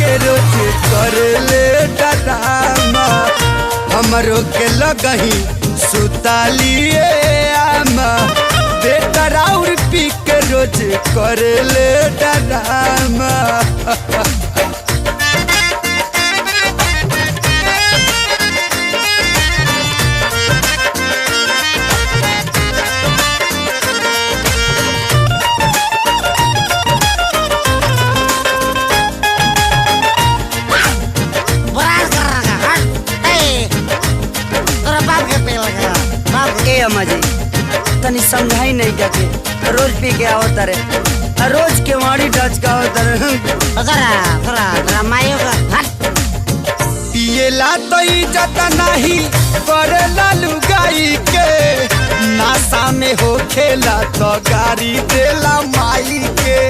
के रोज कर ले डरामा हमरो के लगही सुतालिए आमा बेटा राउर पी के रोज कर ले डरामा मजे तनी समझाई नहीं जाके रोज पी के आवत रे रोज के वाड़ी टच का आवत रे पिएला तो इज्जत नहीं करेला लुगाई के नासा में हो खेला तो गाड़ी देला माई के